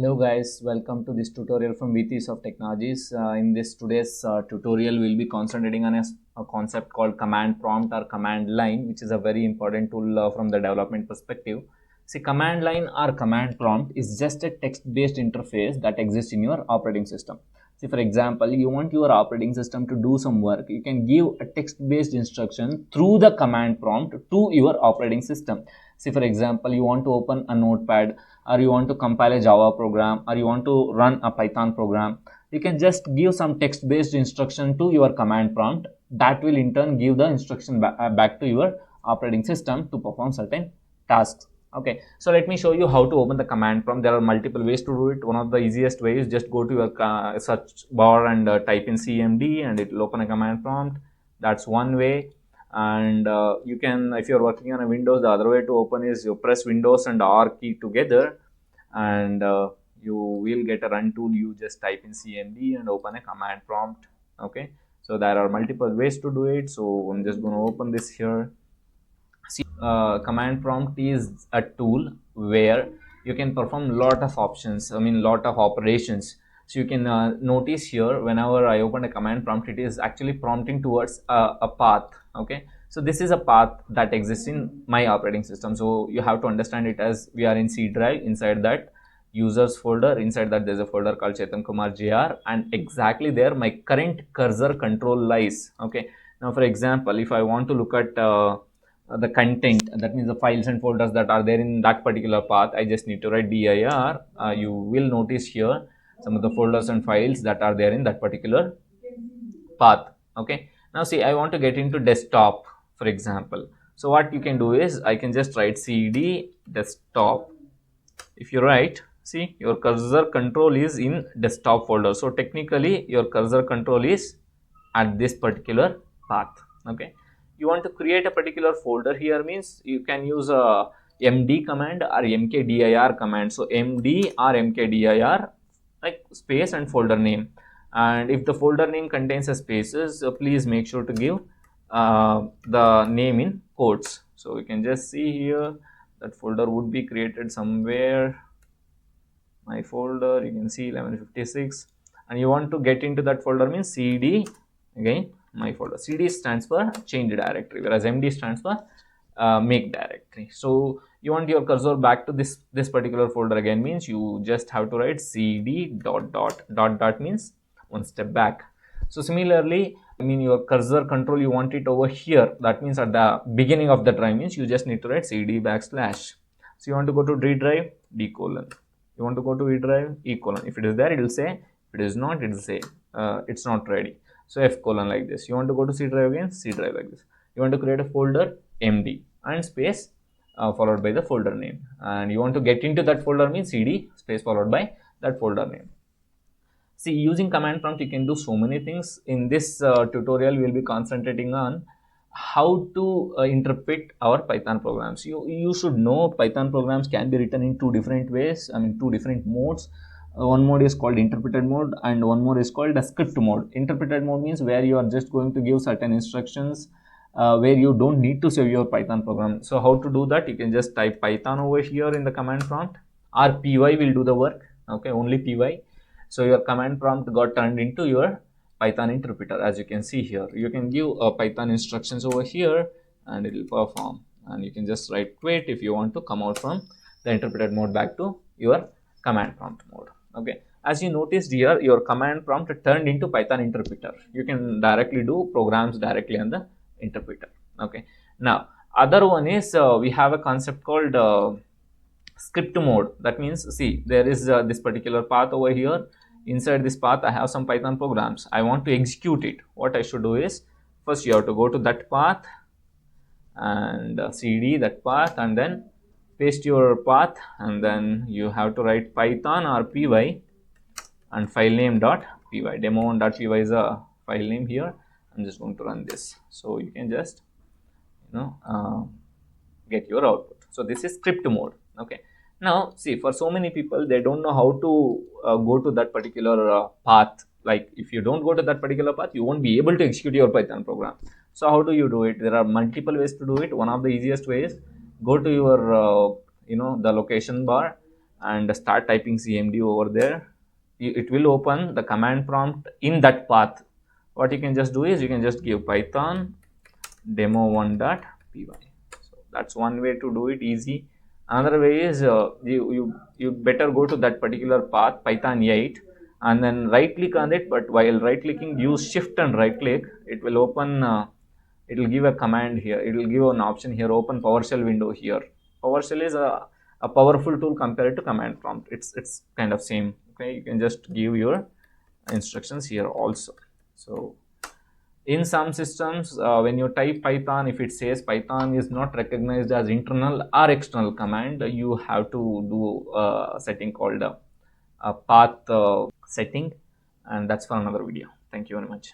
Hello guys, welcome to this tutorial from VTHREESOFT Technologies. In this today's tutorial, we'll be concentrating on a concept called command prompt or command line, which is a very important tool from the development perspective. See, command line or command prompt is just a text-based interface that exists in your operating system. See, for example, you want your operating system to do some work. You can give a text-based instruction through the command prompt to your operating system. See, for example, you want to open a notepad, or you want to compile a Java program, or you want to run a Python program. You can just give some text-based instruction to your command prompt. That will in turn give the instruction back to your operating system to perform certain tasks. Okay, so let me show you how to open the command prompt. There are multiple ways to do it. One of the easiest ways is just go to your search bar and type in CMD and it will open a command prompt. That's one way. And you can, if you're working on a Windows, the other way to open is you press Windows and R key together, and you will get a run tool. You just type in CMD and open a command prompt. Okay, so there are multiple ways to do it. So I'm just going to open this here. See, command prompt is a tool where you can perform lot of options, lot of operations. So you can notice here, whenever I open a command prompt, it is actually prompting towards a path. Okay, so this is a path that exists in my operating system. So you have to understand it as we are in C drive. Inside that users folder, inside that there's a folder called Chetan Kumar JR, and exactly there my current cursor control lies. Okay, now for example, if I want to look at the content, that means the files and folders that are there in that particular path, I just need to write dir. You will notice here some of the folders and files that are there in that particular path. Okay, now see, I want to get into desktop, for example. So what you can do is I can just write cd desktop. If you write, see, your cursor control is in desktop folder. So technically your cursor control is at this particular path. Okay, you want to create a particular folder here, means you can use a md command or mkdir command. So md or mkdir, like space and folder name, and if the folder name contains a spaces, please make sure to give the name in quotes. So you can just see here that folder would be created somewhere. My folder, you can see 1156, and you want to get into that folder, means cd, again my folder. CD stands for change directory, whereas MD stands for make directory. So you want your cursor back to this particular folder again, means you just have to write cd dot dot dot dot, means one step back. So similarly, your cursor control, you want it over here, that means at the beginning of the drive, means you just need to write cd backslash. So you want to go to D drive, D colon. You want to go to E drive, E colon. If it is there, it will say. If it is not, it will say it's not ready. So F colon, like this. You want to go to C drive again, C drive, like this. You want to create a folder MD and space followed by the folder name, and you want to get into that folder, means CD space followed by that folder name. See, using command prompt you can do so many things. In this tutorial we will be concentrating on how to interpret our Python programs. You should know Python programs can be written in two different ways, two different modes. One mode is called interpreted mode and one mode is called a script mode. Interpreted mode means where you are just going to give certain instructions where you don't need to save your Python program. So how to do that? You can just type Python over here in the command prompt, or py will do the work. Okay, only py. So your command prompt got turned into your Python interpreter. As you can see here, you can give Python instructions over here and it will perform, and you can just write quit if you want to come out from the interpreted mode back to your command prompt mode. Okay, as you noticed here, your command prompt turned into Python interpreter. You can directly do programs directly on the interpreter. Okay, now other one is we have a concept called script mode. That means, see, there is this particular path over here. Inside this path I have some Python programs. I want to execute it. What I should do is, first you have to go to that path and cd that path, and then paste your path, and then you have to write Python or py and file name dot py. Demo1.py is a file name here. I'm just going to run this, so you can just get your output. So this is script mode. Okay, now see, for so many people, they don't know how to go to that particular path. Like if you don't go to that particular path, you won't be able to execute your Python program. So how do you do it? There are multiple ways to do it. One of the easiest ways, go to your the location bar and start typing cmd over there, it will open the command prompt in that path. What you can just do is you can just give python demo1.py. So that's one way to do it easy. Another way is you better go to that particular path python 8 and then right click on it, but while right clicking use shift and right click. It will open it will give a command here, it will give an option here, open PowerShell window here. PowerShell is a powerful tool compared to command prompt. It's kind of same. Okay, you can just give your instructions here also. So in some systems, when you type python, if it says python is not recognized as internal or external command, you have to do a setting called a path setting, and that's for another video. Thank you very much.